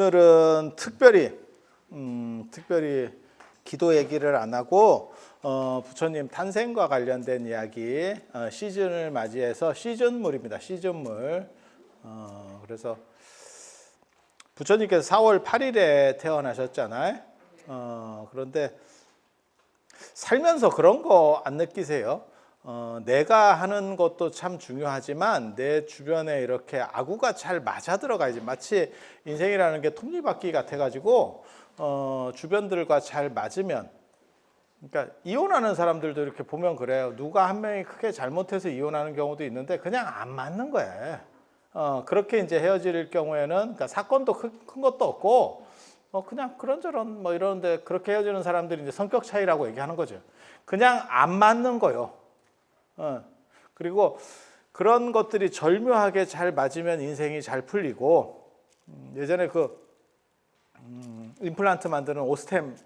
오늘은 특별히 기도 얘기를 안 하고 부처님 탄생과 관련된 이야기, 시즌을 맞이해서 시즌물입니다. 시즌물. 그래서 부처님께서 4월 8일에 태어나셨잖아요. 그런데 살면서 그런 거 안 느끼세요? 내가 하는 것도 참 중요하지만 내 주변에 이렇게 아구가 잘 맞아 들어가야지. 마치 인생이라는 게 톱니바퀴 같아가지고 주변들과 잘 맞으면, 그러니까 이혼하는 사람들도 이렇게 보면 그래요. 누가 한 명이 크게 잘못해서 이혼하는 경우도 있는데 그냥 안 맞는 거예요. 그렇게 이제 헤어질 경우에는, 그러니까 사건도 큰 것도 없고 그냥 그런저런 뭐 이러는데, 그렇게 헤어지는 사람들이 이제 성격 차이라고 얘기하는 거죠. 그냥 안 맞는 거요. 그리고 그런 것들이 절묘하게 잘 맞으면 인생이 잘 풀리고, 예전에 임플란트 만드는 오스템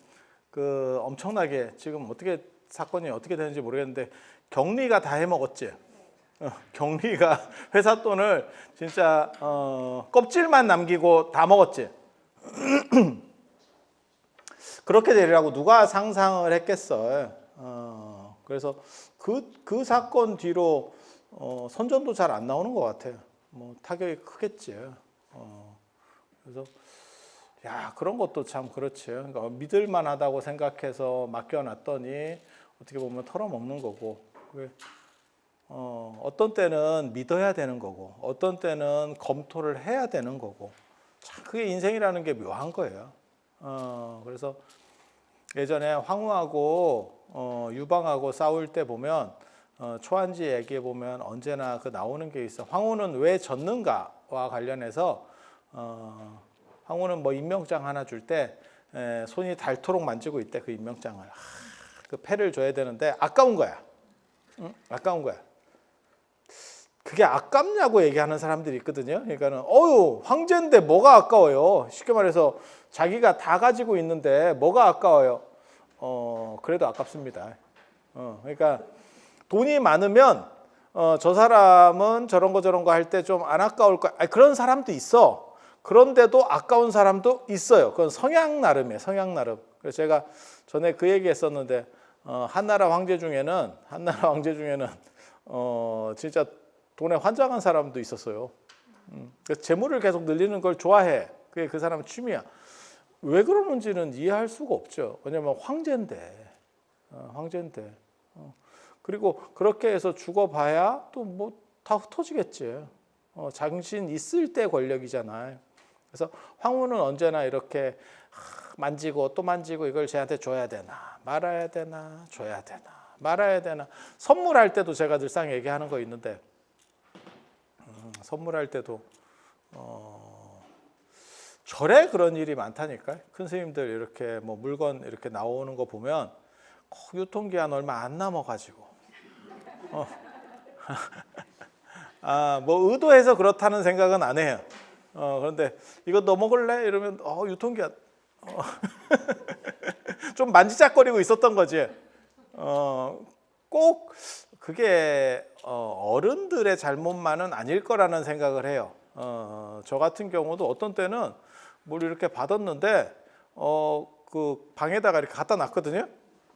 엄청나게, 지금 사건이 어떻게 되는지 모르겠는데 경리가 다 해먹었지. 경리가 회사 돈을 진짜 껍질만 남기고 다 먹었지. 그렇게 되리라고 누가 상상을 했겠어요. 그래서 그 사건 뒤로 선전도 잘 안 나오는 것 같아요. 뭐 타격이 크겠지. 그래서 그런 것도 참 그렇지. 그러니까 믿을만하다고 생각해서 맡겨놨더니 어떻게 보면 털어먹는 거고, 어떤 때는 믿어야 되는 거고, 어떤 때는 검토를 해야 되는 거고, 참 그게 인생이라는 게 묘한 거예요. 그래서 예전에 황후하고 유방하고 싸울 때 보면 초한지 얘기해 보면 언제나 나오는 게 있어. 황후는 왜 졌는가와 관련해서 황후는 뭐 임명장 하나 줄 때 손이 닳도록 만지고 있대. 그 임명장을 그 패를 줘야 되는데 아까운 거야. 아까운 거야. 그게 아깝냐고 얘기하는 사람들이 있거든요. 그러니까는 황제인데 뭐가 아까워요. 쉽게 말해서 자기가 다 가지고 있는데 뭐가 아까워요. 그래도 아깝습니다. 그러니까 돈이 많으면 저 사람은 저런 거 할 때 좀 안 아까울 거야. 그런 사람도 있어. 그런데도 아까운 사람도 있어요. 그건 성향 나름이에요. 성향 나름. 그래서 제가 전에 그 얘기했었는데 한나라 황제 중에는 진짜 돈에 환장한 사람도 있었어요. 그래서 재물을 계속 늘리는 걸 좋아해. 그게 그 사람의 취미야. 왜 그러는지는 이해할 수가 없죠. 왜냐면 황제인데. 그리고 그렇게 해서 죽어봐야 또 뭐 다 흩어지겠지. 당신 있을 때 권력이잖아요. 그래서 황후는 언제나 이렇게 만지고 또 만지고, 이걸 쟤한테 줘야 되나 말아야 되나, 줘야 되나 말아야 되나. 선물할 때도 제가 늘상 얘기하는 거 있는데, 선물할 때도 절에 그런 일이 많다니까요. 큰 스님들 이렇게 뭐 물건 이렇게 나오는 거 보면 유통기한 얼마 안 남아가지고 뭐 의도해서 그렇다는 생각은 안 해요. 그런데 이거 너 먹을래? 이러면 유통기한 좀 만지작거리고 있었던 거지. 꼭 그게 어른들의 잘못만은 아닐 거라는 생각을 해요. 저 같은 경우도 어떤 때는 뭘 이렇게 받았는데 그 방에다가 이렇게 갖다 놨거든요.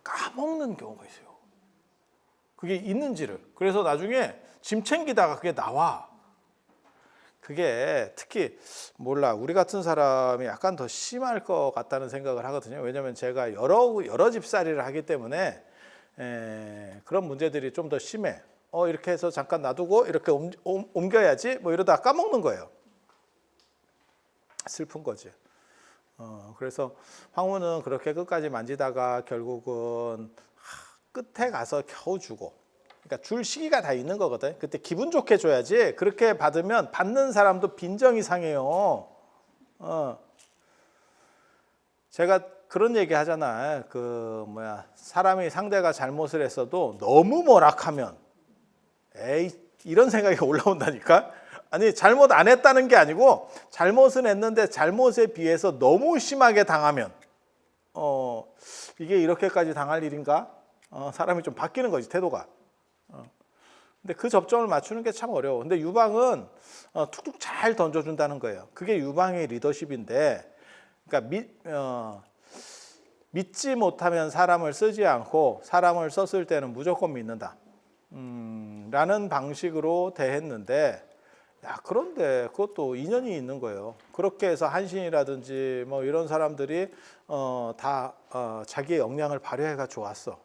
까먹는 경우가 있어요. 그게 있는지를. 그래서 나중에 짐 챙기다가 그게 나와. 그게 특히 우리 같은 사람이 약간 더 심할 것 같다는 생각을 하거든요. 왜냐하면 제가 여러 집살이를 하기 때문에 그런 문제들이 좀 더 심해. 이렇게 해서 잠깐 놔두고 이렇게 옮겨야지 뭐 이러다 까먹는 거예요. 슬픈 거지. 그래서 황후는 그렇게 끝까지 만지다가 결국은 끝에 가서 겨우 주고, 그러니까 줄 시기가 다 있는 거거든. 그때 기분 좋게 줘야지. 그렇게 받으면 받는 사람도 빈정이 상해요. 제가 그런 얘기 하잖아. 사람이 상대가 잘못을 했어도 너무 뭐락하면 이런 생각이 올라온다니까. 아니, 잘못 안 했다는 게 아니고 잘못은 했는데 잘못에 비해서 너무 심하게 당하면 이게 이렇게까지 당할 일인가? 사람이 좀 바뀌는 거지, 태도가. 근데 그 접점을 맞추는 게 참 어려워. 근데 유방은 툭툭 잘 던져준다는 거예요. 그게 유방의 리더십인데, 그러니까 믿지 못하면 사람을 쓰지 않고 사람을 썼을 때는 무조건 믿는다. 라는 방식으로 대했는데, 야, 그런데 그것도 인연이 있는 거예요. 그렇게 해서 한신이라든지 뭐 이런 사람들이 다 자기의 역량을 발휘해가 좋았어.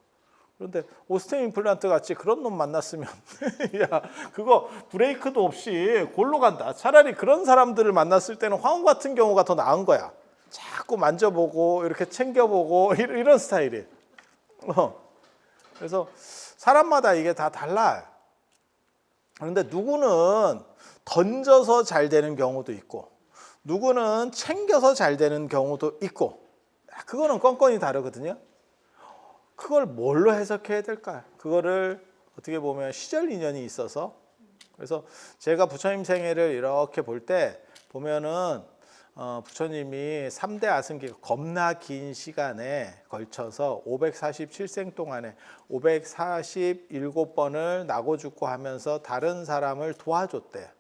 그런데 오스틴 임플란트 같이 그런 놈 만났으면 야, 그거 브레이크도 없이 골로 간다. 차라리 그런 사람들을 만났을 때는 황후 같은 경우가 더 나은 거야. 자꾸 만져보고 이렇게 챙겨보고 이런 스타일이. 그래서 사람마다 이게 다 달라요. 그런데 누구는 던져서 잘 되는 경우도 있고 누구는 챙겨서 잘 되는 경우도 있고, 그거는 건건이 다르거든요. 그걸 뭘로 해석해야 될까? 그거를 어떻게 보면 시절 인연이 있어서, 그래서 제가 부처님 생애를 이렇게 볼 때 보면은 부처님이 3대 아승기가 겁나 긴 시간에 걸쳐서 547생 동안에 547번을 나고 죽고 하면서 다른 사람을 도와줬대.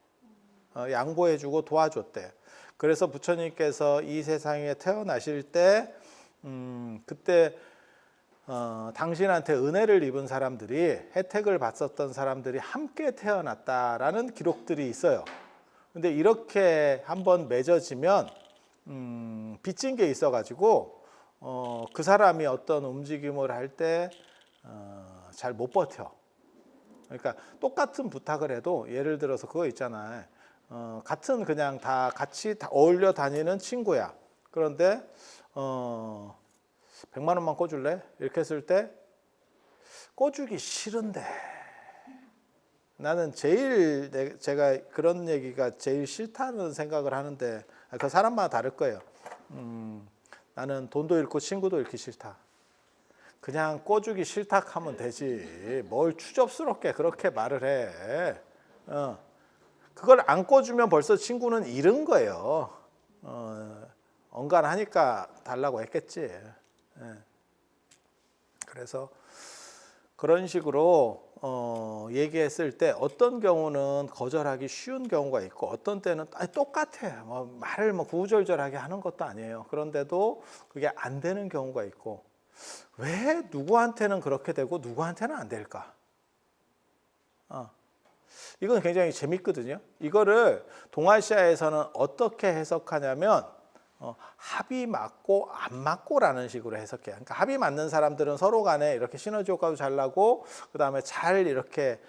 양보해주고 도와줬대. 그래서 부처님께서 이 세상에 태어나실 때 그때 당신한테 은혜를 입은 사람들이, 혜택을 받았던 사람들이 함께 태어났다라는 기록들이 있어요. 근데 이렇게 한번 맺어지면 빚진 게 있어가지고 그 사람이 어떤 움직임을 할 때 잘 못 버텨. 그러니까 똑같은 부탁을 해도, 예를 들어서 그거 있잖아요. 같은 그냥 다 같이 다 어울려 다니는 친구야. 그런데 100만 원만 꿔줄래? 이렇게 했을 때 꿔주기 싫은데, 나는 제가 그런 얘기가 제일 싫다는 생각을 하는데, 그 사람마다 다를 거예요. 나는 돈도 잃고 친구도 잃기 싫다. 그냥 꿔주기 싫다 하면 되지. 뭘 추접스럽게 그렇게 말을 해. 그걸 안 꿔주면 벌써 친구는 잃은 거예요. 언간하니까 달라고 했겠지. 그래서 그런 식으로 얘기했을 때 어떤 경우는 거절하기 쉬운 경우가 있고, 어떤 때는 똑같아. 말을 구구절절하게 하는 것도 아니에요. 그런데도 그게 안 되는 경우가 있고, 왜 누구한테는 그렇게 되고 누구한테는 안 될까? 이건 굉장히 재밌거든요. 이거를 동아시아에서는 어떻게 해석하냐면 합이 맞고 안 맞고라는 식으로 해석해요. 그러니까 합이 맞는 사람들은 서로 간에 이렇게 시너지 효과도 잘 나고, 그 다음에 잘 이렇게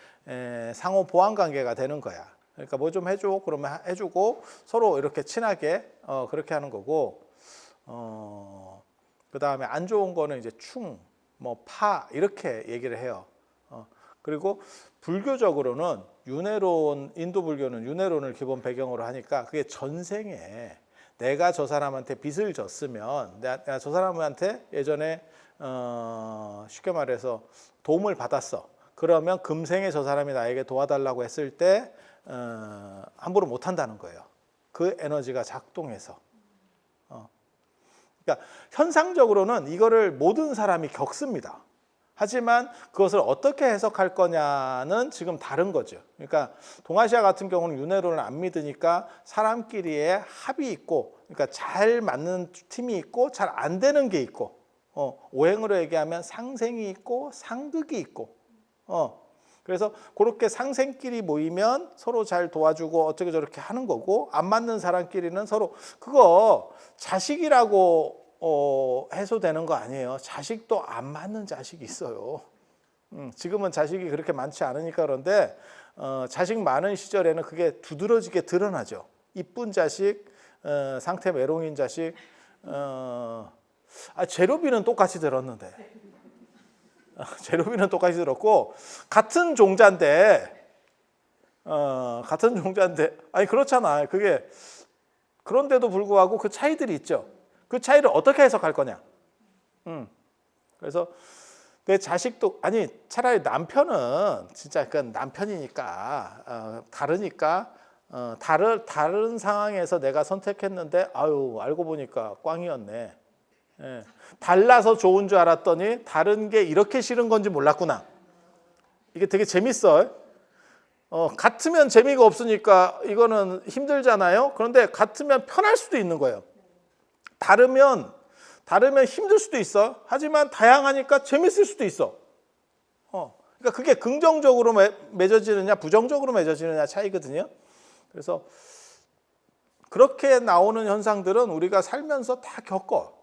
상호 보완 관계가 되는 거야. 그러니까 뭐 좀 해줘 그러면 해주고, 서로 이렇게 친하게 그렇게 하는 거고, 그 다음에 안 좋은 거는 이제 파 이렇게 얘기를 해요. 그리고 불교적으로는 윤회론, 인도 불교는 윤회론을 기본 배경으로 하니까 그게 전생에 내가 저 사람한테 빚을 졌으면, 내가 저 사람한테 예전에 쉽게 말해서 도움을 받았어. 그러면 금생에 저 사람이 나에게 도와달라고 했을 때 함부로 못 한다는 거예요. 그 에너지가 작동해서. 그러니까 현상적으로는 이거를 모든 사람이 겪습니다. 하지만 그것을 어떻게 해석할 거냐는 지금 다른 거죠. 그러니까 동아시아 같은 경우는 윤회론을 안 믿으니까 사람끼리의 합이 있고, 그러니까 잘 맞는 팀이 있고 잘 안 되는 게 있고, 오행으로 얘기하면 상생이 있고 상극이 있고, 그래서 그렇게 상생끼리 모이면 서로 잘 도와주고 어떻게 저렇게 하는 거고, 안 맞는 사람끼리는 서로, 그거 자식이라고 해소되는 거 아니에요. 자식도 안 맞는 자식이 있어요. 지금은 자식이 그렇게 많지 않으니까 그런데 자식 많은 시절에는 그게 두드러지게 드러나죠. 이쁜 자식, 상태 메롱인 자식. 제로비는 똑같이 들었는데, 제로비는 똑같이 들었고 같은 종자인데, 아니 그렇잖아. 그게 그런데도 불구하고 그 차이들이 있죠. 그 차이를 어떻게 해석할 거냐. 그래서 내 자식도, 아니 차라리 남편은 진짜 그 남편이니까 다르니까 다른 상황에서 내가 선택했는데 아유 알고 보니까 꽝이었네. 예. 달라서 좋은 줄 알았더니 다른 게 이렇게 싫은 건지 몰랐구나. 이게 되게 재밌어요. 같으면 재미가 없으니까 이거는 힘들잖아요. 그런데 같으면 편할 수도 있는 거예요. 다르면 힘들 수도 있어. 하지만 다양하니까 재밌을 수도 있어. 그러니까 그게 긍정적으로 맺어지느냐 부정적으로 맺어지느냐 차이거든요. 그래서 그렇게 나오는 현상들은 우리가 살면서 다 겪어.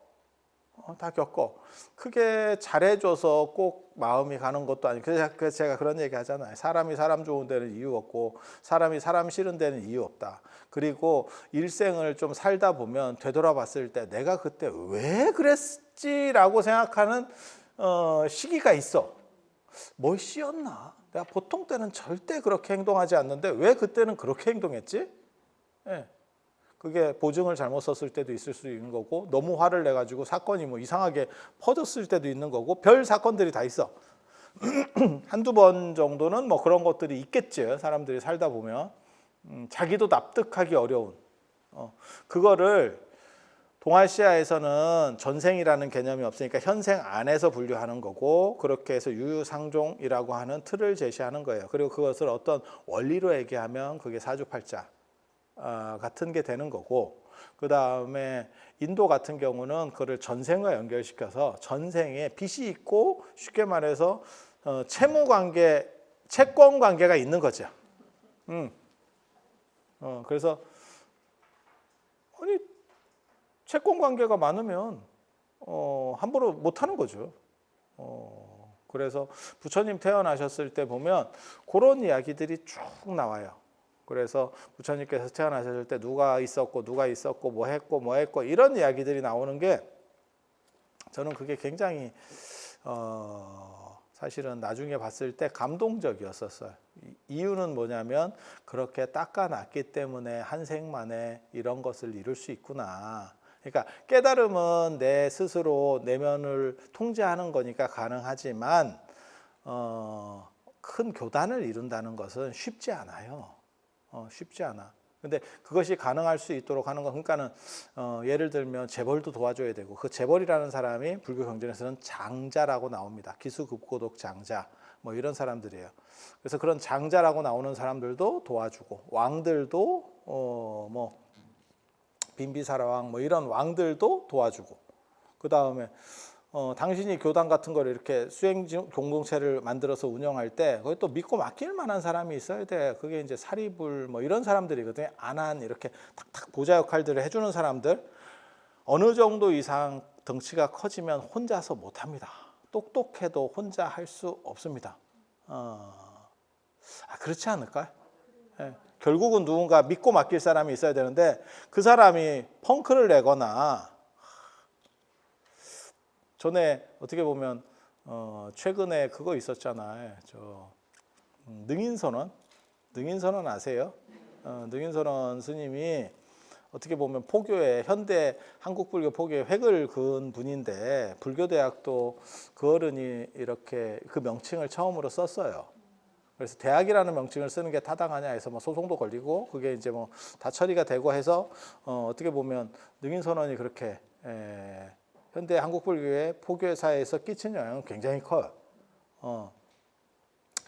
크게 잘해줘서 꼭 마음이 가는 것도 아니고. 그래서 제가 그런 얘기 하잖아요. 사람이 사람 좋은 데는 이유 없고 사람이 사람 싫은 데는 이유 없다. 그리고 일생을 좀 살다 보면 되돌아봤을 때 내가 그때 왜 그랬지라고 생각하는 시기가 있어. 뭘 씌었나? 내가 보통 때는 절대 그렇게 행동하지 않는데 왜 그때는 그렇게 행동했지? 예. 그게 보증을 잘못 썼을 때도 있을 수 있는 거고, 너무 화를 내가지고 사건이 뭐 이상하게 퍼졌을 때도 있는 거고, 별 사건들이 다 있어. 한두 번 정도는 뭐 그런 것들이 있겠죠. 사람들이 살다 보면 자기도 납득하기 어려운 그거를 동아시아에서는 전생이라는 개념이 없으니까 현생 안에서 분류하는 거고, 그렇게 해서 유유상종이라고 하는 틀을 제시하는 거예요. 그리고 그것을 어떤 원리로 얘기하면 그게 사주팔자 같은 게 되는 거고, 그 다음에 인도 같은 경우는 그를 전생과 연결시켜서 전생에 빚이 있고, 쉽게 말해서 채무 관계, 채권 관계가 있는 거죠. 그래서 아니 채권 관계가 많으면 함부로 못 하는 거죠. 그래서 부처님 태어나셨을 때 보면 그런 이야기들이 쭉 나와요. 그래서 부처님께서 태어나셨을 때 누가 있었고 뭐 했고 이런 이야기들이 나오는 게 저는 그게 굉장히 사실은 나중에 봤을 때 감동적이었었어요. 이유는 뭐냐면 그렇게 닦아놨기 때문에 한 생 만에 이런 것을 이룰 수 있구나. 그러니까 깨달음은 내 스스로 내면을 통제하는 거니까 가능하지만 큰 교단을 이룬다는 것은 쉽지 않아요. 쉽지 않아. 근데 그것이 가능할 수 있도록 하는 거, 그러니까는 예를 들면 재벌도 도와줘야 되고, 그 재벌이라는 사람이 불교 경전에서는 장자라고 나옵니다. 기수급고독 장자 뭐 이런 사람들이에요. 그래서 그런 장자라고 나오는 사람들도 도와주고, 왕들도 뭐 빈비사라 왕 뭐 이런 왕들도 도와주고, 그 다음에 당신이 교단 같은 걸 이렇게 수행 공동체를 만들어서 운영할 때 거기 또 믿고 맡길 만한 사람이 있어야 돼. 그게 이제 사리불 뭐 이런 사람들이거든요. 안한 이렇게 탁탁 보좌 역할들을 해주는 사람들. 어느 정도 이상 덩치가 커지면 혼자서 못합니다. 똑똑해도 혼자 할 수 없습니다. 그렇지 않을까요? 예. 결국은 누군가 믿고 맡길 사람이 있어야 되는데 그 사람이 펑크를 내거나, 전에 어떻게 보면 최근에 그거 있었잖아요. 능인선언 아세요? 능인선언 스님이 어떻게 보면 포교의 현대 한국 불교 포교의 획을 그은 분인데, 불교대학도 그 어른이 이렇게 그 명칭을 처음으로 썼어요. 그래서 대학이라는 명칭을 쓰는 게 타당하냐 해서 뭐 소송도 걸리고, 그게 이제 뭐 다 처리가 되고 해서 어떻게 보면 능인선언이 그렇게 현대 한국 불교의 포교 사회에서 끼친 영향은 굉장히 커요.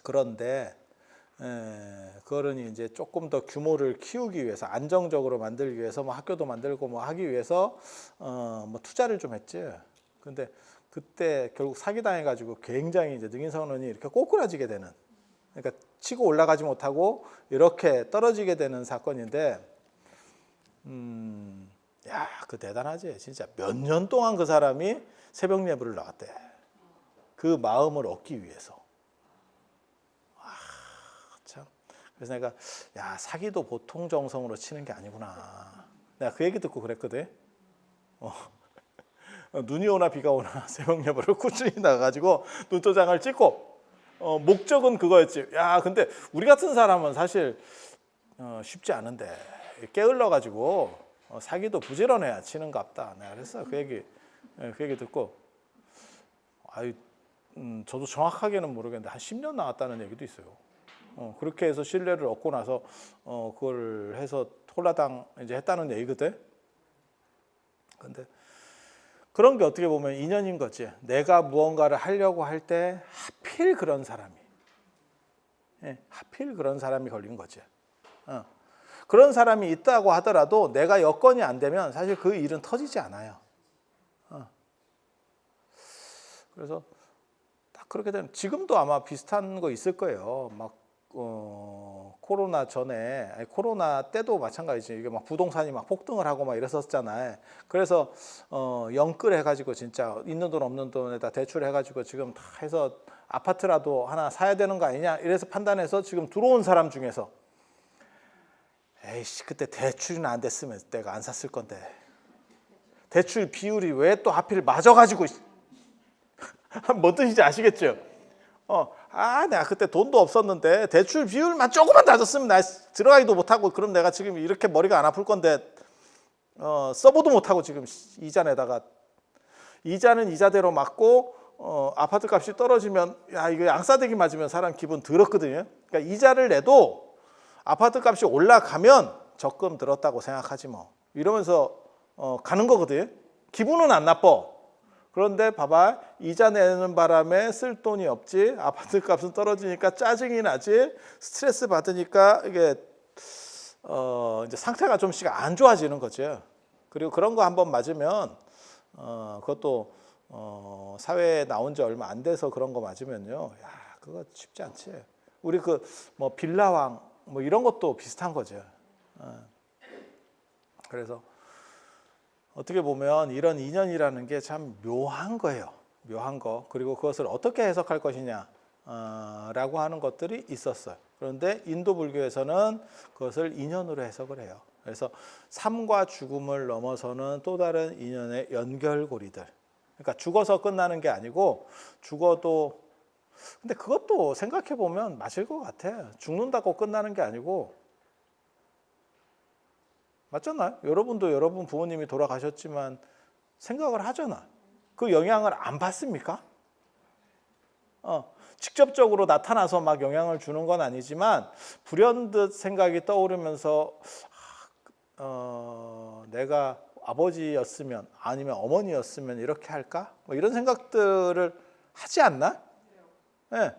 그런데 그 어른이 이제 조금 더 규모를 키우기 위해서, 안정적으로 만들기 위해서 뭐 학교도 만들고 뭐 하기 위해서 뭐 투자를 좀 했지. 근데 그때 결국 사기당해가지고 굉장히 이제 능인선언이 이렇게 꼬꾸라지게 되는, 그러니까 치고 올라가지 못하고 이렇게 떨어지게 되는 사건인데, 야, 그 대단하지. 진짜 몇 년 동안 그 사람이 새벽 예불을 나갔대. 그 마음을 얻기 위해서. 참. 그래서 내가 야, 사기도 보통 정성으로 치는 게 아니구나. 내가 그 얘기 듣고 그랬거든. 눈이 오나 비가 오나 새벽 예불을 꾸준히 나가가지고 눈도장을 찍고, 목적은 그거였지. 야, 근데 우리 같은 사람은 사실 쉽지 않은데 게을러가지고 사기도 부지런해야 치는갑다. 내가 그랬어. 그 얘기 듣고, 저도 정확하게는 모르겠는데 한 10년 나왔다는 얘기도 있어요. 그렇게 해서 신뢰를 얻고 나서 그걸 해서 홀라당 이제 했다는 얘기거든. 근데 그런 게 어떻게 보면 인연인 거지. 내가 무언가를 하려고 할 때 하필 그런 사람이 걸린 거지. 그런 사람이 있다고 하더라도 내가 여건이 안 되면 사실 그 일은 터지지 않아요. 그래서 딱 그렇게 되면 지금도 아마 비슷한 거 있을 거예요. 막 코로나 전에, 아니, 코로나 때도 마찬가지지. 이게 막 부동산이 막 폭등을 하고 막 이랬었잖아요. 그래서 영끌 해가지고 진짜 있는 돈 없는 돈에다 대출해가지고 지금 다 해서 아파트라도 하나 사야 되는 거 아니냐 이래서 판단해서 지금 들어온 사람 중에서 에이씨 그때 대출이나 안 됐으면 내가 안 샀을 건데 대출 비율이 왜 또 하필 맞아가지고 뭔 뜻인지 아시겠죠? 내가 그때 돈도 없었는데 대출 비율만 조금만 낮았으면 나 들어가기도 못하고 그럼 내가 지금 이렇게 머리가 안 아플 건데 써보도 못하고 지금 이자 내다가 이자는 이자대로 맞고 아파트 값이 떨어지면 야 이거 양싸대기 맞으면 사람 기분 더럽거든요. 그러니까 이자를 내도 아파트 값이 올라가면 적금 들었다고 생각하지 뭐 이러면서 가는 거거든요. 기분은 안 나빠. 그런데 봐봐 이자 내는 바람에 쓸 돈이 없지 아파트 값은 떨어지니까 짜증이 나지 스트레스 받으니까 이게 이제 상태가 좀씩 안 좋아지는 거죠. 그리고 그런 거 한번 맞으면 그것도 사회에 나온 지 얼마 안 돼서 그런 거 맞으면요 야 그거 쉽지 않지. 우리 그 뭐 빌라왕 뭐 이런 것도 비슷한 거죠. 그래서 어떻게 보면 이런 인연이라는 게 참 묘한 거예요. 묘한 거. 그리고 그것을 어떻게 해석할 것이냐 라고 하는 것들이 있었어요. 그런데 인도 불교에서는 그것을 인연으로 해석을 해요. 그래서 삶과 죽음을 넘어서는 또 다른 인연의 연결고리들. 그러니까 죽어서 끝나는 게 아니고 죽어도 근데 그것도 생각해 보면 맞을 것 같아요. 죽는다고 끝나는 게 아니고 맞잖아요. 여러분도 여러분 부모님이 돌아가셨지만 생각을 하잖아. 그 영향을 안 받습니까? 직접적으로 나타나서 막 영향을 주는 건 아니지만 불현듯 생각이 떠오르면서 내가 아버지였으면 아니면 어머니였으면 이렇게 할까? 뭐 이런 생각들을 하지 않나? 네.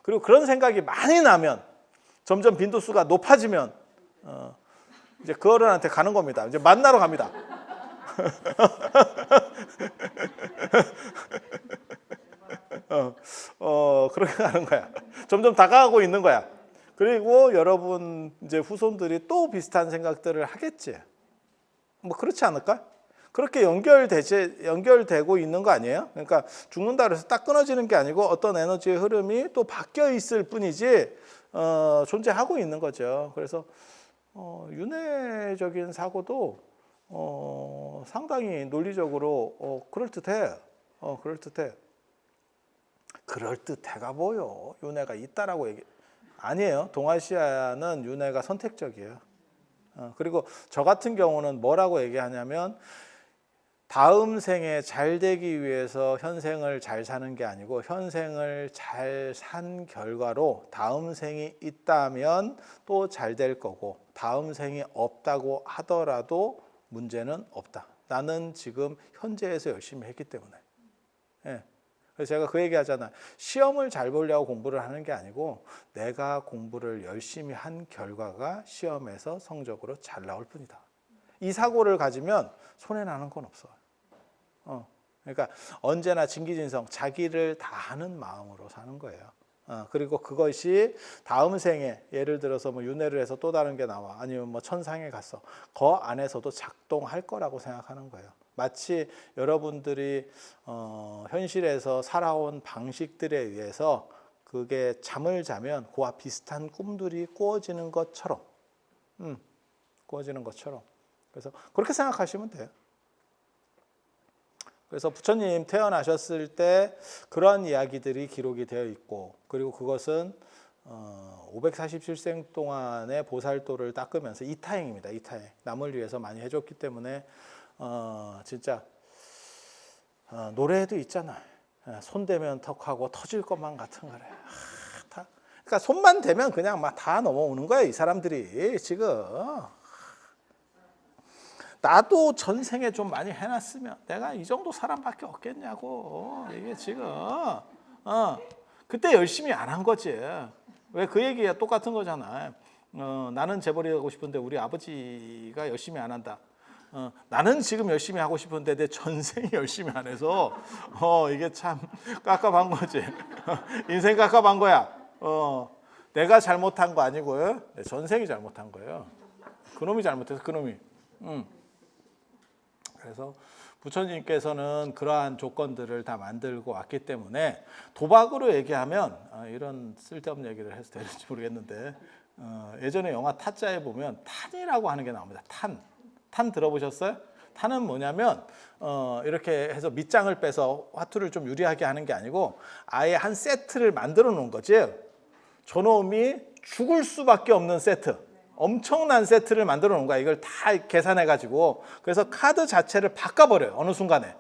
그리고 그런 생각이 많이 나면 점점 빈도수가 높아지면 이제 그 어른한테 가는 겁니다. 이제 만나러 갑니다. 그렇게 가는 거야. 점점 다가가고 있는 거야. 그리고 여러분 이제 후손들이 또 비슷한 생각들을 하겠지. 뭐 그렇지 않을까? 그렇게 연결되고 있는 거 아니에요? 그러니까 죽는다 그래서 딱 끊어지는 게 아니고 어떤 에너지의 흐름이 또 바뀌어 있을 뿐이지 존재하고 있는 거죠. 그래서 윤회적인 사고도 상당히 논리적으로 그럴듯해. 그럴듯해. 그럴듯해가 뭐요? 윤회가 있다라고 얘기 아니에요. 동아시아는 윤회가 선택적이에요. 그리고 저 같은 경우는 뭐라고 얘기하냐면 다음 생에 잘 되기 위해서 현생을 잘 사는 게 아니고 현생을 잘 산 결과로 다음 생이 있다면 또 잘 될 거고 다음 생이 없다고 하더라도 문제는 없다. 나는 지금 현재에서 열심히 했기 때문에. 예. 그래서 제가 그 얘기 하잖아요. 시험을 잘 보려고 공부를 하는 게 아니고 내가 공부를 열심히 한 결과가 시험에서 성적으로 잘 나올 뿐이다. 이 사고를 가지면 손해나는 건 없어. 그러니까 언제나 진기진성 자기를 다하는 마음으로 사는 거예요. 그리고 그것이 다음 생에 예를 들어서 뭐 윤회를 해서 또 다른 게 나와 아니면 뭐 천상에 갔어. 그 안에서도 작동할 거라고 생각하는 거예요. 마치 여러분들이 현실에서 살아온 방식들에 의해서 그게 잠을 자면 그와 비슷한 꿈들이 꾸어지는 것처럼 꾸어지는 것처럼 그래서 그렇게 생각하시면 돼요. 그래서 부처님 태어나셨을 때 그러한 이야기들이 기록이 되어 있고 그리고 그것은 547생 동안의 보살도를 닦으면서 이타행입니다. 이타행. 남을 위해서 많이 해줬기 때문에 진짜 노래에도 있잖아. 손 대면 턱하고 터질 것만 같은 거래. 그러니까 손만 대면 그냥 막 다 넘어오는 거야 이 사람들이 지금. 나도 전생에 좀 많이 해놨으면 내가 이 정도 사람밖에 없겠냐고. 이게 지금 그때 열심히 안 한 거지. 왜 그 얘기가 똑같은 거잖아. 나는 재벌이 되고 싶은데 우리 아버지가 열심히 안 한다. 나는 지금 열심히 하고 싶은데 내 전생이 열심히 안 해서 이게 참 깝깝한 거지. 인생 깝깝한 거야. 내가 잘못한 거 아니고요. 내 전생이 잘못한 거예요. 그놈이 잘못해서 그놈이. 그래서 부처님께서는 그러한 조건들을 다 만들고 왔기 때문에 도박으로 얘기하면 이런 쓸데없는 얘기를 해서 되는지 모르겠는데 예전에 영화 타짜에 보면 탄이라고 하는 게 나옵니다. 탄 들어보셨어요? 탄은 뭐냐면 이렇게 해서 밑장을 빼서 화투를 좀 유리하게 하는 게 아니고 아예 한 세트를 만들어 놓은 거지. 저놈이 죽을 수밖에 없는 세트, 엄청난 세트를 만들어 놓은 거야. 이걸 다 계산해 가지고. 그래서 카드 자체를 바꿔버려요, 어느 순간에.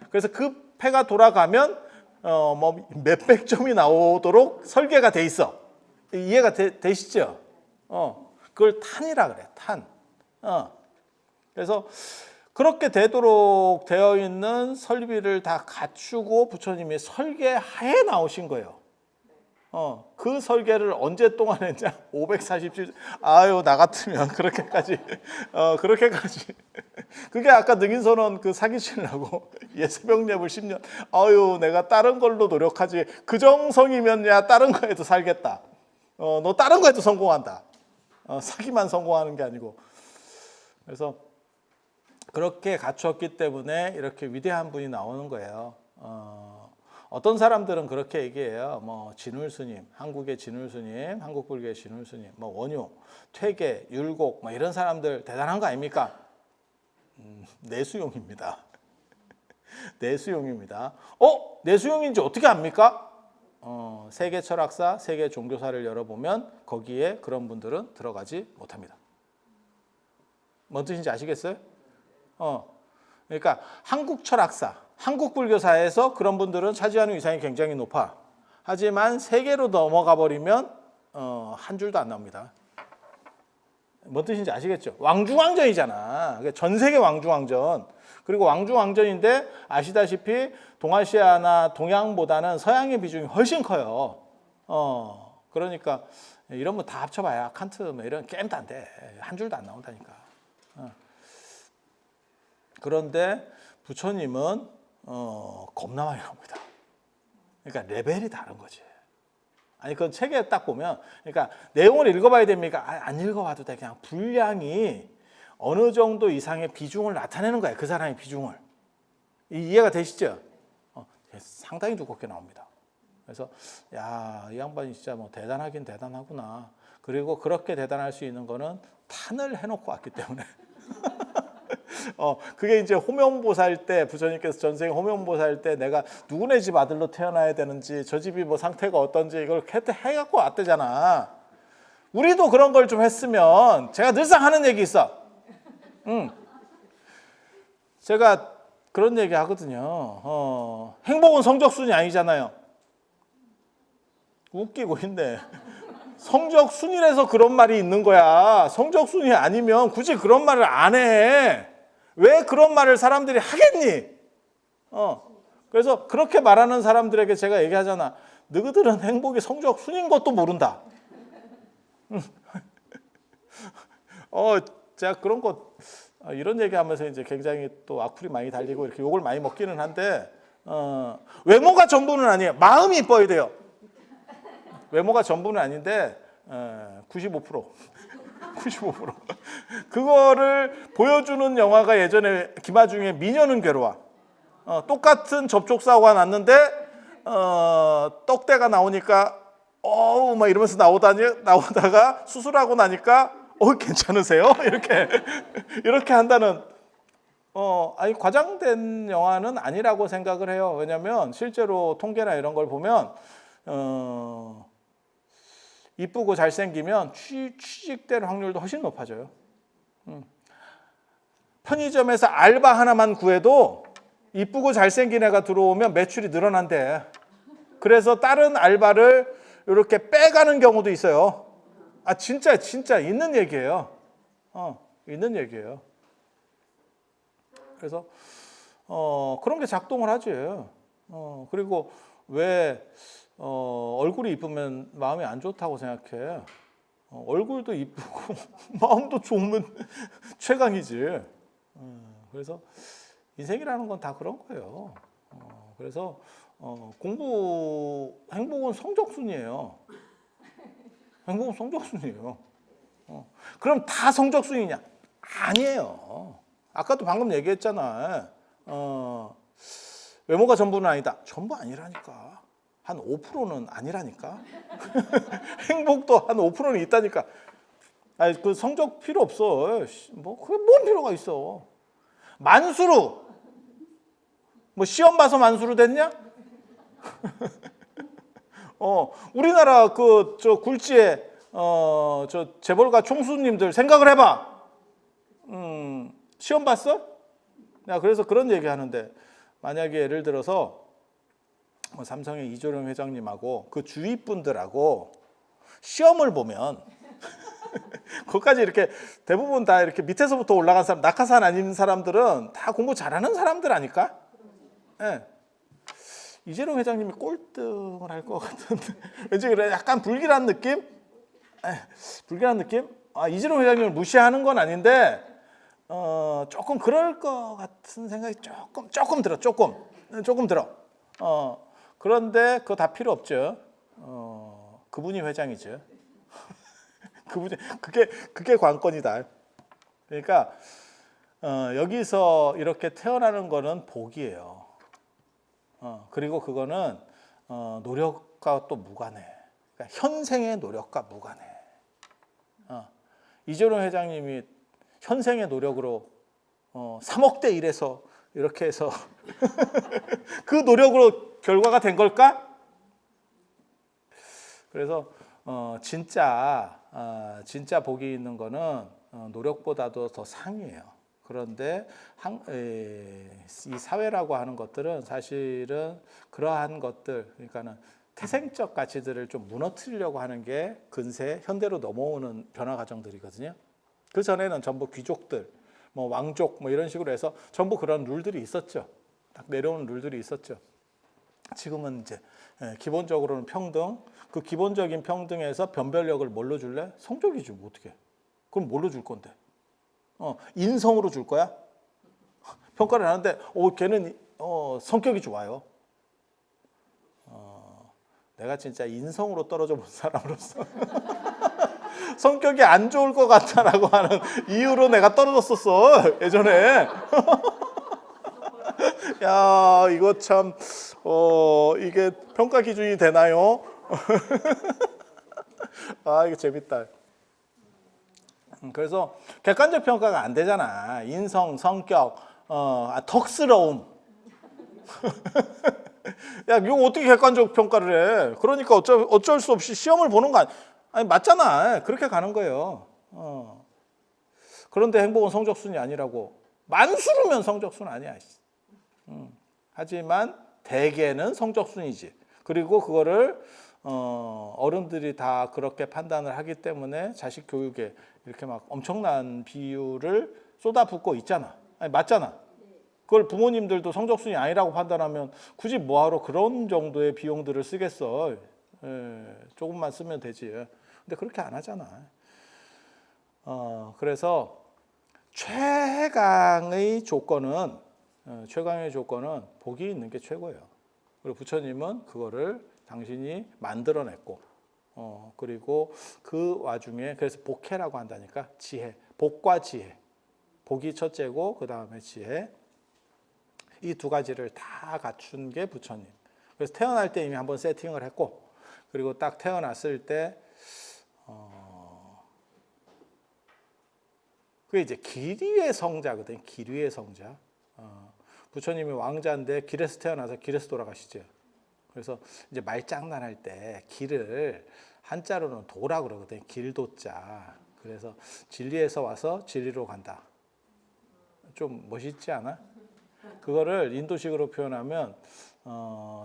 그래서 그 패가 돌아가면 뭐 몇백 점이 나오도록 설계가 돼 있어. 이해가 되시죠? 그걸 탄이라 그래, 탄. 그래서 그렇게 되도록 되어 있는 설비를 다 갖추고 부처님이 설계하에 나오신 거예요. 그 설계를 언제 동안 했냐? 547. 아유, 나 같으면 그렇게까지. 그게 아까 능인선언 그 사기치려고 예수병랩을 10년. 아유, 내가 다른 걸로 노력하지. 그 정성이면야 다른 거에도 살겠다. 너 다른 거에도 성공한다. 사기만 성공하는 게 아니고. 그래서 그렇게 갖추었기 때문에 이렇게 위대한 분이 나오는 거예요. 어떤 사람들은 그렇게 얘기해요. 뭐 진울스님, 한국의 진울스님, 한국불교의 진울스님, 뭐 원효, 퇴계, 율곡, 뭐 이런 사람들 대단한 거 아닙니까? 내수용입니다. 내수용입니다. 내수용인지 어떻게 압니까? 세계 철학사, 세계 종교사를 열어보면 거기에 그런 분들은 들어가지 못합니다. 뭔 뜻인지 아시겠어요? 그러니까 한국 철학사, 한국 불교사에서 그런 분들은 차지하는 위상이 굉장히 높아. 하지만 세계로 넘어가 버리면 한 줄도 안 나옵니다. 뭔 뜻인지 아시겠죠? 왕중왕전이잖아. 전 세계 왕중왕전. 그리고 왕중왕전인데 아시다시피 동아시아나 동양보다는 서양의 비중이 훨씬 커요. 그러니까 이런 거 다 합쳐봐야 칸트 뭐 이런 게임도 안 돼. 한 줄도 안 나온다니까. 그런데 부처님은 겁나 많이 나옵니다. 그러니까 레벨이 다른 거지. 아니 그건 책에 딱 보면, 그러니까 내용을 읽어봐야 됩니까? 안 읽어봐도 돼. 그냥 분량이 어느 정도 이상의 비중을 나타내는 거야. 그 사람의 비중을. 이해가 되시죠? 상당히 두껍게 나옵니다. 그래서 이 양반이 진짜 뭐 대단하긴 대단하구나. 그리고 그렇게 대단할 수 있는 거는 탄을 해놓고 왔기 때문에. 그게 이제 호명보살 때, 부처님께서 전생 호명보살 때 내가 누구네 집 아들로 태어나야 되는지, 저 집이 뭐 상태가 어떤지 이걸 해갖고 왔대잖아. 우리도 그런 걸 좀 했으면, 제가 늘상 하는 얘기 있어. 제가 그런 얘기 하거든요. 행복은 성적순이 아니잖아요. 웃기고 있네. 성적순이라서 그런 말이 있는 거야. 성적순이 아니면 굳이 그런 말을 안 해. 왜 그런 말을 사람들이 하겠니? 그래서 그렇게 말하는 사람들에게 제가 얘기하잖아. 너희들은 행복이 성적순인 것도 모른다. 제가 그런 거 이런 얘기하면서 이제 굉장히 또 악플이 많이 달리고 이렇게 욕을 많이 먹기는 한데 외모가 전부는 아니에요. 마음이 이뻐야 돼요. 외모가 전부는 아닌데 95%. 95%. 그거를 보여주는 영화가 예전에 김아중의 미녀는 괴로워. 똑같은 접촉사고가 났는데 떡대가 나오니까 막 이러면서 나오다가 수술하고 나니까 괜찮으세요? 이렇게 한다는 아니 과장된 영화는 아니라고 생각을 해요. 왜냐하면 실제로 통계나 이런 걸 보면 이쁘고 잘생기면 취직될 확률도 훨씬 높아져요. 편의점에서 알바 하나만 구해도 이쁘고 잘생긴 애가 들어오면 매출이 늘어난대. 그래서 다른 알바를 이렇게 빼가는 경우도 있어요. 진짜 있는 얘기예요. 있는 얘기예요. 그래서 그런 게 작동을 하지. 그리고 왜 얼굴이 이쁘면 마음이 안 좋다고 생각해? 얼굴도 이쁘고 마음도 좋으면 최강이지. 그래서 인생이라는 건 다 그런 거예요. 그래서 행복은 성적순이에요. 행복은 성적순이에요. 그럼 다 성적순이냐? 아니에요. 아까도 방금 얘기했잖아. 외모가 전부는 아니다. 전부 아니라니까. 한 5%는 아니라니까. 행복도 한 5%는 있다니까. 아니, 그 성적 필요 없어. 뭐 그게 뭔 필요가 있어. 만수르. 뭐 시험 봐서 만수르 됐냐? 우리나라 저 굴지에 저 재벌가 총수님들 생각을 해봐. 시험 봤어? 야, 그래서 그런 얘기 하는데, 만약에 예를 들어서 삼성의 이재용 회장님하고 그 주위 분들하고 시험을 보면 거기까지 이렇게 대부분 다 이렇게 밑에서부터 올라간 사람, 낙하산 아닌 사람들은 다 공부 잘하는 사람들 아닐까? 예. 이재용 회장님이 꼴등을 할 것 같은데 왠지 그래. 약간 불길한 느낌? 불길한 느낌? 이재용 회장님을 무시하는 건 아닌데 조금 그럴 것 같은 생각이 조금 들어. 조금 들어. 그런데 그거 다 필요 없죠. 그분이 회장이죠. 그게 관건이다. 그러니까 여기서 이렇게 태어나는 거는 복이에요. 그리고 그거는 노력과 또 무관해. 그러니까 현생의 노력과 무관해. 이재용 회장님이 현생의 노력으로 3억대 1에서 이렇게 해서 그 노력으로 결과가 된 걸까? 그래서 진짜 복이 있는 거는 노력보다도 더 상이에요. 그런데 이 사회라고 하는 것들은 사실은 그러한 것들, 그러니까는 태생적 가치들을 좀 무너뜨리려고 하는 게 근세 현대로 넘어오는 변화 과정들이거든요. 그 전에는 전부 귀족들, 뭐 왕족, 뭐 이런 식으로 해서 전부 그런 룰들이 있었죠. 딱 내려오는 룰들이 있었죠. 지금은 이제 기본적으로는 평등. 그 기본적인 평등에서 변별력을 뭘로 줄래? 성적이지 뭐 어떻게? 그럼 뭘로 줄 건데? 인성으로 줄 거야? 평가를 하는데, 걔는 성격이 좋아요. 내가 진짜 인성으로 떨어져 본 사람으로서 성격이 안 좋을 것 같다라고 하는 이유로 내가 떨어졌었어 예전에. 야, 이거 참 이게 평가 기준이 되나요? 이거 재밌다. 그래서 객관적 평가가 안 되잖아. 인성, 성격, 덕스러움. 야, 이거 어떻게 객관적 평가를 해? 그러니까 어쩔 수 없이 시험을 보는 거 아니 맞잖아. 그렇게 가는 거예요. 그런데 행복은 성적순이 아니라고. 만수르면 성적순 아니야. 하지만 대개는 성적순이지. 그리고 그거를 어른들이 다 그렇게 판단을 하기 때문에 자식 교육에 이렇게 막 엄청난 비율을 쏟아붓고 있잖아. 아니, 맞잖아. 그걸 부모님들도 성적순이 아니라고 판단하면 굳이 뭐하러 그런 정도의 비용들을 쓰겠어. 조금만 쓰면 되지. 근데 그렇게 안 하잖아. 그래서 최강의 조건은 복이 있는 게 최고예요. 그리고 부처님은 그거를 당신이 만들어냈고, 그리고 그 와중에 그래서 복해라고 한다니까. 지혜, 복과 지혜. 복이 첫째고 그 다음에 지혜. 이 두 가지를 다 갖춘 게 부처님. 그래서 태어날 때 이미 한번 세팅을 했고, 그리고 딱 태어났을 때 그게 이제 기류의 성자거든. 기류의 성자. 부처님이 왕자인데 길에서 태어나서 길에서 돌아가시죠. 그래서 이제 말장난할 때 길을 한자로는 도라 그러거든. 길도자. 그래서 진리에서 와서 진리로 간다. 좀 멋있지 않아? 그거를 인도식으로 표현하면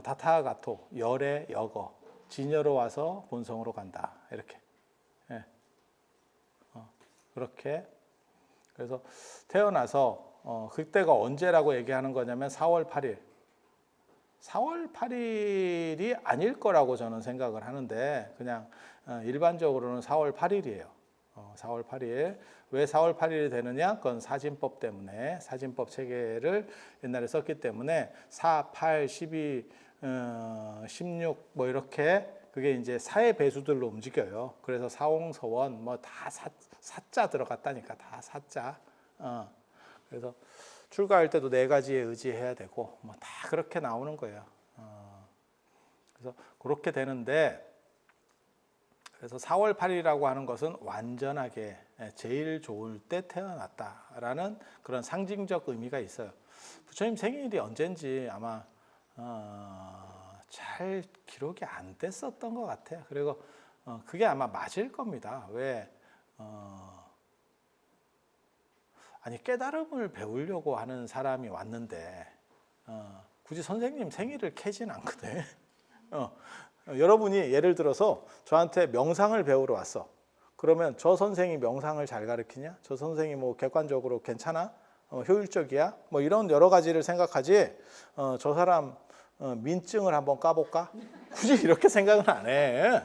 다타가토, 열의 여거, 진여로 와서 본성으로 간다. 이렇게. 그렇게. 그래서 태어나서 그때가 언제라고 얘기하는 거냐면 4월 8일. 4월 8일이 아닐 거라고 저는 생각을 하는데 그냥 일반적으로는 4월 8일이에요. 4월 8일. 왜 4월 8일이 되느냐? 그건 사진법 때문에 사진법 체계를 옛날에 썼기 때문에 4, 8, 12, 16 뭐 이렇게 그게 이제 사의 배수들로 움직여요. 그래서 사홍서원 뭐 다 사자 들어갔다니까 다 사자. 그래서 출가할 때도 4가지에 의지해야 되고 뭐 다 그렇게 나오는 거예요. 그래서 그렇게 되는데 그래서 4월 8일이라고 하는 것은 완전하게 제일 좋을 때 태어났다라는 그런 상징적 의미가 있어요. 부처님 생일이 언젠지 아마 잘 기록이 안 됐었던 것 같아요. 그리고 그게 아마 맞을 겁니다. 왜? 아니 깨달음을 배우려고 하는 사람이 왔는데 굳이 선생님 생일을 캐진 않거든. 여러분이 예를 들어서 저한테 명상을 배우러 왔어. 그러면 저 선생이 명상을 잘 가르치냐? 저 선생이 뭐 객관적으로 괜찮아? 효율적이야? 뭐 이런 여러 가지를 생각하지. 저 사람 민증을 한번 까볼까? 굳이 이렇게 생각은 안 해.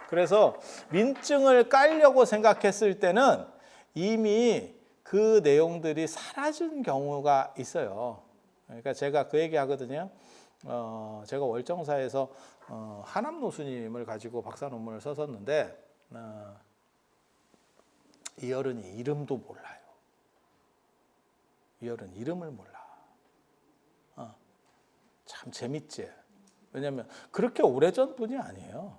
그래서 민증을 깔려고 생각했을 때는 이미 그 내용들이 사라진 경우가 있어요. 그러니까 제가 그 얘기 하거든요. 제가 월정사에서 하남노스님을 가지고 박사 논문을 썼었는데 이 어른이 이름도 몰라요. 이 어른 이름을 몰라. 참 재밌지. 왜냐하면 그렇게 오래전 분이 아니에요.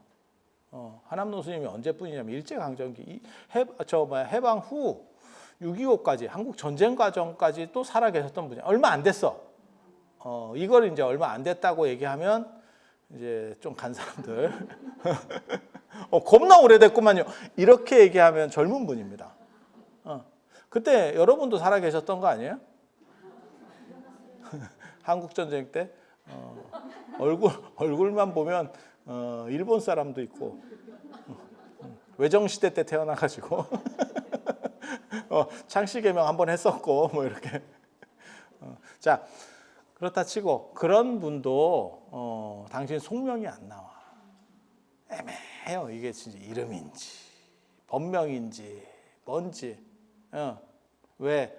하남노스님이 언제뿐이냐면 일제강점기 해방 후 6.25까지 한국 전쟁 과정까지 또 살아 계셨던 분이 얼마 안 됐어. 이걸 이제 얼마 안 됐다고 얘기하면 이제 좀 간 사람들 겁나 오래됐구만요. 이렇게 얘기하면 젊은 분입니다. 그때 여러분도 살아 계셨던 거 아니에요? 한국 전쟁 때 얼굴만 보면 일본 사람도 있고 외정 시대 때 태어나가지고 창씨 개명 한번 했었고 뭐 이렇게 자. 그렇다 치고 그런 분도 당신 속명이 안 나와. 애매해요. 이게 진짜 이름인지 본명인지 뭔지. 왜?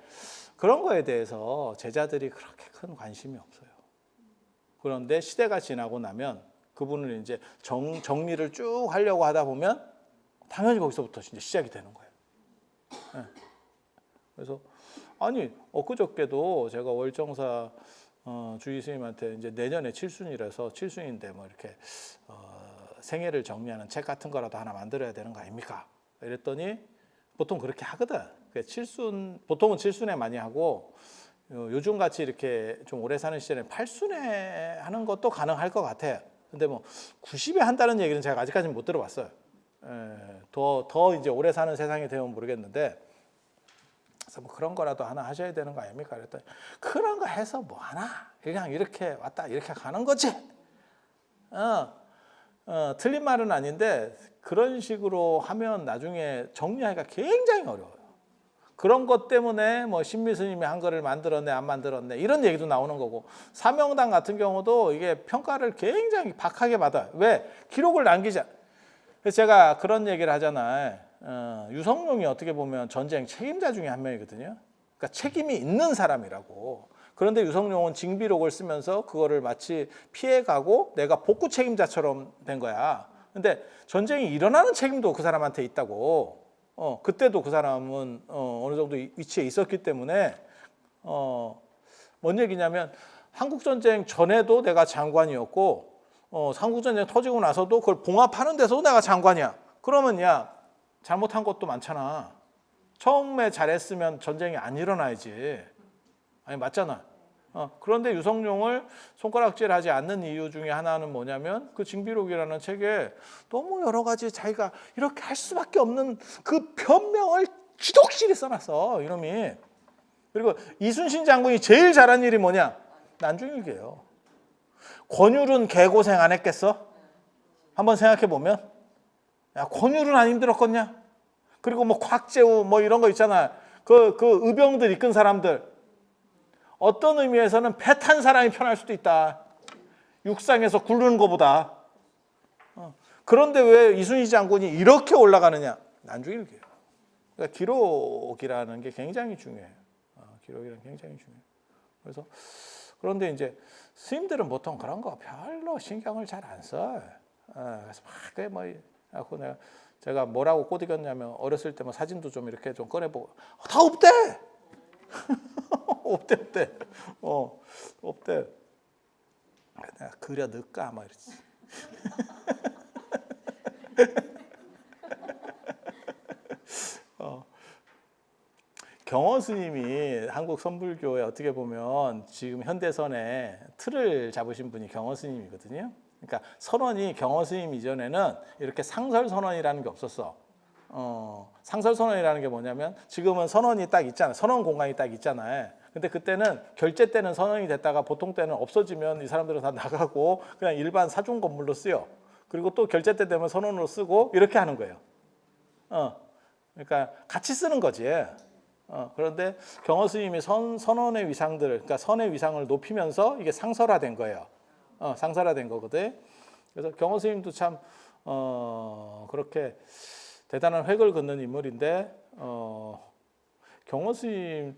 그런 거에 대해서 제자들이 그렇게 큰 관심이 없어요. 그런데 시대가 지나고 나면 그분을 이제 정리를 쭉 하려고 하다 보면 당연히 거기서부터 이제 시작이 되는 거예요. 그래서 아니 엊그저께도 제가 월정사 주의 스님한테 이제 내년에 칠순이라서 칠순인데 뭐 이렇게 생애를 정리하는 책 같은 거라도 하나 만들어야 되는 거 아닙니까? 이랬더니 보통 그렇게 하거든. 칠순 보통은 칠순에 많이 하고 요즘 같이 이렇게 좀 오래 사는 시절에 8순에 하는 것도 가능할 것 같아. 근데 뭐 90에 한다는 얘기는 제가 아직까지는 못 들어봤어요. 더 이제 오래 사는 세상이 되면 모르겠는데. 그래서 뭐 그런 거라도 하나 하셔야 되는 거 아닙니까? 그랬더니 그런 거 해서 뭐 하나? 그냥 이렇게 왔다 이렇게 가는 거지. 틀린 말은 아닌데 그런 식으로 하면 나중에 정리하기가 굉장히 어려워요. 그런 것 때문에 뭐 신미스님이 한 거를 만들었네 안 만들었네 이런 얘기도 나오는 거고 사명당 같은 경우도 이게 평가를 굉장히 박하게 받아요. 왜? 기록을 남기자. 그래서 제가 그런 얘기를 하잖아요. 유성룡이 어떻게 보면 전쟁 책임자 중에 한 명이거든요. 그러니까 책임이 있는 사람이라고. 그런데 유성룡은 징비록을 쓰면서 그거를 마치 피해가고 내가 복구 책임자처럼 된 거야. 근데 전쟁이 일어나는 책임도 그 사람한테 있다고. 그때도 그 사람은 어느 정도 위치에 있었기 때문에 뭔 얘기냐면 한국전쟁 전에도 내가 장관이었고 한국전쟁 터지고 나서도 그걸 봉합하는 데서도 내가 장관이야. 그러면 야 잘못한 것도 많잖아. 처음에 잘했으면 전쟁이 안 일어나야지. 아니 맞잖아. 그런데 유성룡을 손가락질하지 않는 이유 중에 하나는 뭐냐면 그 징비록이라는 책에 너무 여러 가지 자기가 이렇게 할 수밖에 없는 그 변명을 지독실히 써놨어 이놈이. 그리고 이순신 장군이 제일 잘한 일이 뭐냐? 난중일기예요. 권율은 개고생 안 했겠어? 한번 생각해 보면 야 권율은 안 힘들었겠냐? 그리고 뭐 곽재우 뭐 이런 거 있잖아. 그 의병들 이끈 사람들. 어떤 의미에서는 배 탄 사람이 편할 수도 있다. 육상에서 굴르는 것보다. 그런데 왜 이순신 장군이 이렇게 올라가느냐? 난중일기예요. 그러니까 기록이라는 게 굉장히 중요해요. 기록이라는 게 굉장히 중요해요. 그래서 그런데 이제 스님들은 보통 그런 거 별로 신경을 잘 안 써. 그래서 막 뭐 제가 뭐라고 꼬드겼냐면 어렸을 때 뭐 사진도 좀 이렇게 좀 꺼내보고 다 없대. 없대. 없대. 내가 그려 넣을까 막 이랬지. 경허 스님이 한국 선불교에 어떻게 보면 지금 현대선의 틀을 잡으신 분이 경허 스님이거든요. 그러니까 선원이 경허 스님 이전에는 이렇게 상설 선원이라는 게 없었어. 상설 선원이라는 게 뭐냐면 지금은 선원이 딱 있잖아. 선원 공간이 딱 있잖아요. 근데 그때는 결제 때는 선원이 됐다가 보통 때는 없어지면 이 사람들은 다 나가고 그냥 일반 사중 건물로 쓰여. 그리고 또 결제 때 되면 선원으로 쓰고 이렇게 하는 거예요. 그러니까 같이 쓰는 거지. 그런데 경허 스님이 선원의 위상들을, 그러니까 선의 위상을 높이면서 이게 상설화된 거예요. 상설화된 거거든. 그래서 경허 스님도 참 그렇게 대단한 획을 긋는 인물인데 경허 스님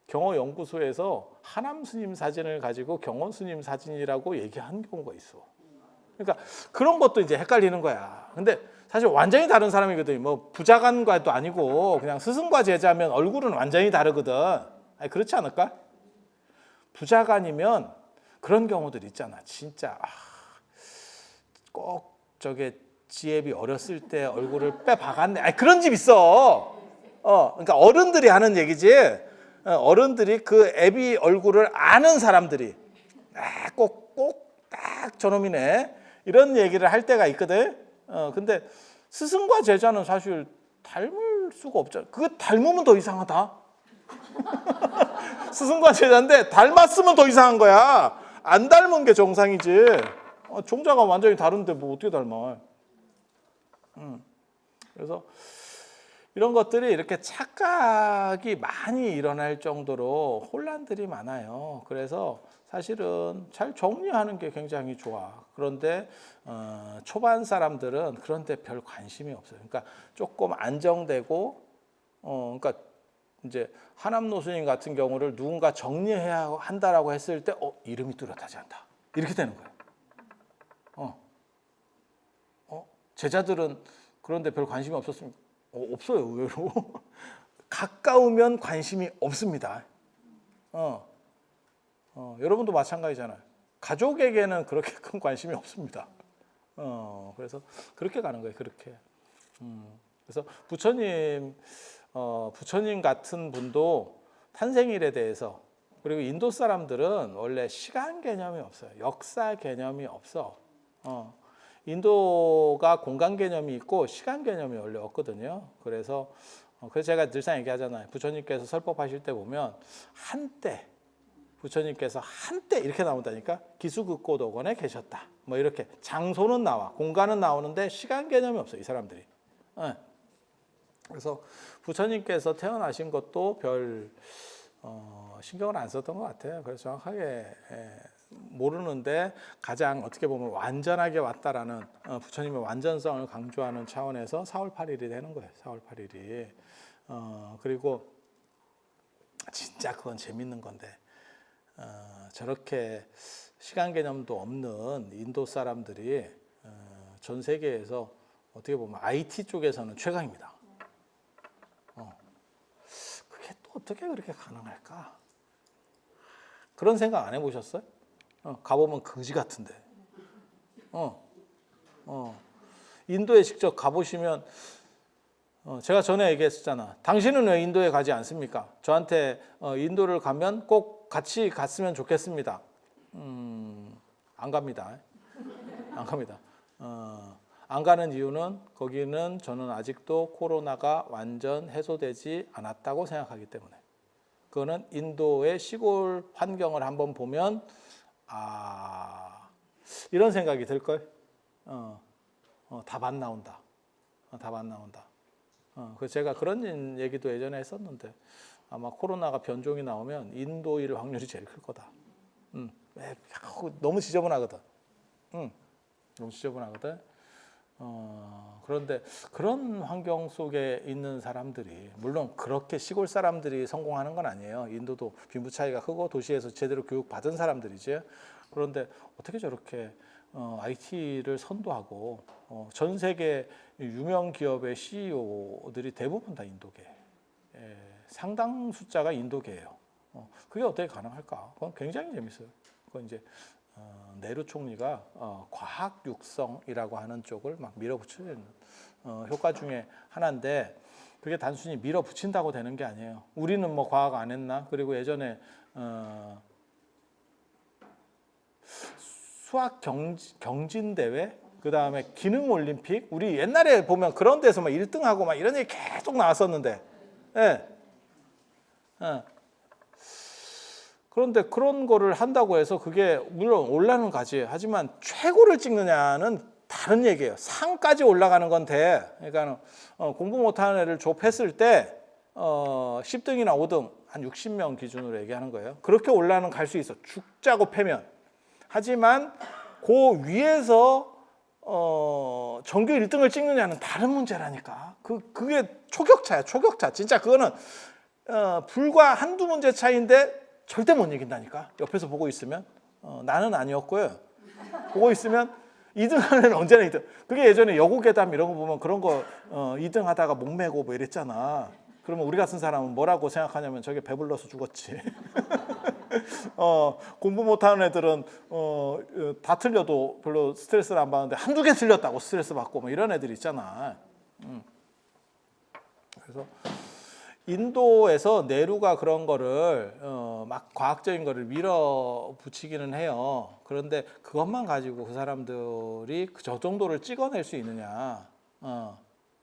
경허 연구소에서 하남 스님 사진을 가지고 경허 스님 사진이라고 얘기한 경우가 있어. 그러니까 그런 것도 이제 헷갈리는 거야. 근데 사실 완전히 다른 사람이거든. 뭐 부자간과도 아니고 그냥 스승과 제자면 얼굴은 완전히 다르거든. 아니, 그렇지 않을까? 부자간이면 그런 경우들 있잖아. 진짜 꼭 저게 지혜비 어렸을 때 얼굴을 빼박았네. 아니, 그런 집 있어. 그러니까 어른들이 하는 얘기지. 어른들이 그 애비 얼굴을 아는 사람들이 꼭 딱 저놈이네. 이런 얘기를 할 때가 있거든. 근데 스승과 제자는 사실 닮을 수가 없잖아. 그거 닮으면 더 이상하다. 스승과 제자인데 닮았으면 더 이상한 거야. 안 닮은 게 정상이지. 종자가 완전히 다른데 뭐 어떻게 닮아. 그래서 이런 것들이 이렇게 착각이 많이 일어날 정도로 혼란들이 많아요. 그래서 사실은 잘 정리하는 게 굉장히 좋아. 그런데 초반 사람들은 그런데 별 관심이 없어요. 그러니까 조금 안정되고, 그러니까 이제 하남노 스님 같은 경우를 누군가 정리해야 한다라고 했을 때, 이름이 뚜렷하지 않다. 이렇게 되는 거예요. 제자들은 그런데 별 관심이 없었습니까? 없어요, 의외로. 가까우면 관심이 없습니다. 여러분도 마찬가지잖아요. 가족에게는 그렇게 큰 관심이 없습니다. 그래서 그렇게 가는 거예요, 그렇게. 그래서 부처님 같은 분도 탄생일에 대해서, 그리고 인도 사람들은 원래 시간 개념이 없어요. 역사 개념이 없어. 인도가 공간 개념이 있고 시간 개념이 원래 없거든요. 그래서 제가 늘상 얘기하잖아요. 부처님께서 설법하실 때 보면 한때, 부처님께서 한때 이렇게 나온다니까. 기수극고도건에 계셨다. 뭐 이렇게 장소는 나와, 공간은 나오는데 시간 개념이 없어요, 이 사람들이. 그래서 부처님께서 태어나신 것도 별 신경을 안 썼던 것 같아요. 그래서 정확하게 모르는데 가장 어떻게 보면 완전하게 왔다라는 부처님의 완전성을 강조하는 차원에서 4월 8일이 되는 거예요. 4월 8일이. 그리고 진짜 그건 재밌는 건데 저렇게 시간 개념도 없는 인도 사람들이 전 세계에서 어떻게 보면 IT 쪽에서는 최강입니다. 그게 또 어떻게 그렇게 가능할까? 그런 생각 안 해보셨어요? 가보면 거지 같은데. 인도에 직접 가보시면 제가 전에 얘기했었잖아. 당신은 왜 인도에 가지 않습니까? 저한테 인도를 가면 꼭 같이 갔으면 좋겠습니다. 안 갑니다. 안 갑니다. 안 가는 이유는 거기는 저는 아직도 코로나가 완전 해소되지 않았다고 생각하기 때문에. 그거는 인도의 시골 환경을 한번 보면 이런 생각이 들걸. 답 안 나온다. 답 안 나온다. 그래서 제가 그런 얘기도 예전에 했었는데 아마 코로나가 변종이 나오면 인도일 확률이 제일 클 거다. 너무 지저분하거든. 너무 지저분하거든. 그런데 그런 환경 속에 있는 사람들이, 물론 그렇게 시골 사람들이 성공하는 건 아니에요. 인도도 빈부 차이가 크고 도시에서 제대로 교육 받은 사람들이지. 그런데 어떻게 저렇게 IT를 선도하고 전 세계 유명 기업의 CEO들이 대부분 다 인도계, 상당 숫자가 인도계예요. 그게 어떻게 가능할까? 그건 굉장히 재밌어요. 그건 이제 네루 총리가 과학 육성이라고 하는 쪽을 막 밀어붙이는 효과 중에 하나인데, 그게 단순히 밀어붙인다고 되는 게 아니에요. 우리는 뭐 과학 안 했나? 그리고 예전에 수학 경진 대회, 그 다음에 기능 올림픽, 우리 옛날에 보면 그런 데서 막 1등하고 막 이런 얘기 계속 나왔었는데, 예. 그런데 그런 거를 한다고 해서 그게 물론 올라는 가지, 하지만 최고를 찍느냐는 다른 얘기예요. 상까지 올라가는 건 돼. 그러니까 공부 못하는 애를 좁혔을 때 10등이나 5등 한 60명 기준으로 얘기하는 거예요. 그렇게 올라는 갈 수 있어. 죽자고 패면. 하지만 그 위에서 전교 1등을 찍느냐는 다른 문제라니까. 그게 초격차야, 초격차. 진짜 그거는 불과 한두 문제 차이인데 절대 못 이긴다니까. 옆에서 보고 있으면. 나는 아니었고요. 보고 있으면 2등 하는 애는 언제나 2등. 그게 예전에 여고괴담 이런 거 보면 그런 거 2등 하다가 목매고 뭐 이랬잖아. 그러면 우리 같은 사람은 뭐라고 생각하냐면 저게 배불러서 죽었지. 공부 못하는 애들은 다 틀려도 별로 스트레스를 안 받는데 한두 개 틀렸다고 스트레스 받고 뭐 이런 애들 있잖아. 그래서 인도에서 네루가 그런 거를 막 과학적인 거를 밀어붙이기는 해요. 그런데 그것만 가지고 그 사람들이 저 정도를 찍어낼 수 있느냐,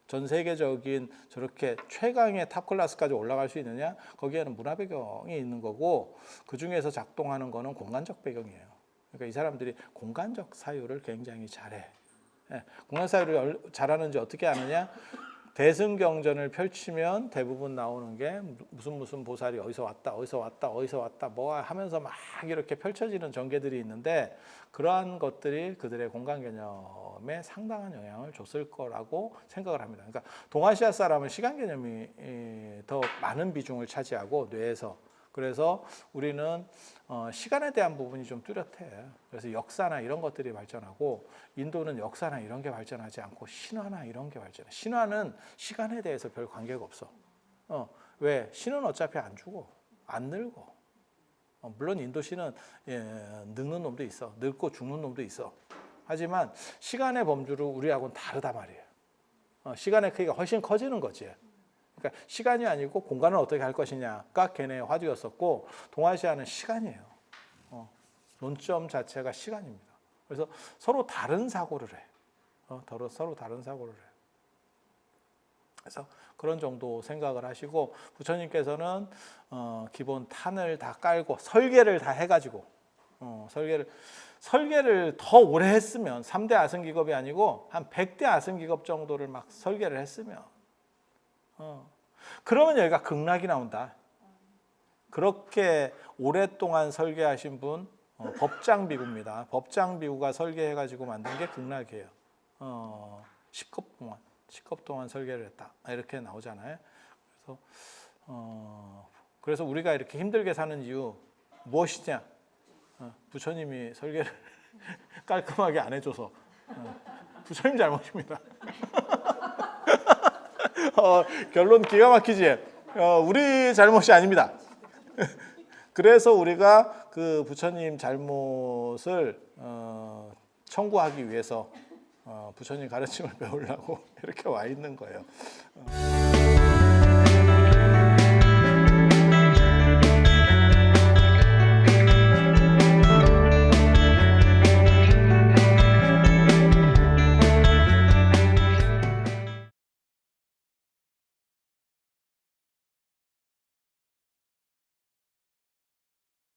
전 세계적인 저렇게 최강의 탑 클래스까지 올라갈 수 있느냐, 거기에는 문화 배경이 있는 거고, 그 중에서 작동하는 거는 공간적 배경이에요. 그러니까 이 사람들이 공간적 사유를 굉장히 잘해. 공간 사유를 잘하는지 어떻게 아느냐? 대승경전을 펼치면 대부분 나오는 게 무슨 보살이 어디서 왔다 뭐 하면서 막 이렇게 펼쳐지는 전개들이 있는데, 그러한 것들이 그들의 공간 개념에 상당한 영향을 줬을 거라고 생각을 합니다. 그러니까 동아시아 사람은 시간 개념이 더 많은 비중을 차지하고 뇌에서, 그래서 우리는 시간에 대한 부분이 좀 뚜렷해. 그래서 역사나 이런 것들이 발전하고, 인도는 역사나 이런 게 발전하지 않고 신화나 이런 게 발전해. 신화는 시간에 대해서 별 관계가 없어. 왜? 신은 어차피 안 죽어, 안 늙어. 물론 인도 신은 늙는 놈도 있어, 늙고 죽는 놈도 있어. 하지만 시간의 범주로 우리하고는 다르다 말이에요. 시간의 크기가 훨씬 커지는 거지. 그러니까 시간이 아니고 공간을 어떻게 할 것이냐가 걔네의 화두였었고, 동아시아는 시간이에요. 논점 자체가 시간입니다. 그래서 서로 다른 사고를 해. 서로 다른 사고를 해. 그래서 그런 정도 생각을 하시고, 부처님께서는 기본 탄을 다 깔고 설계를 다 해가지고, 설계를 더 오래 했으면 3대 아승기겁이 아니고 한 100대 아승기겁 정도를 막 설계를 했으면, 그러면 여기가 극락이 나온다. 그렇게 오랫동안 설계하신 분 법장비구입니다. 법장비구가 설계해가지고 만든 게 극락이에요. 10급 동안 설계를 했다, 이렇게 나오잖아요. 그래서 우리가 이렇게 힘들게 사는 이유 무엇이냐? 부처님이 설계를 깔끔하게 안 해줘서 부처님 잘못입니다. 결론 기가 막히지. 우리 잘못이 아닙니다. 그래서 우리가 그 부처님 잘못을 청구하기 위해서 부처님 가르침을 배우려고 이렇게 와 있는 거예요.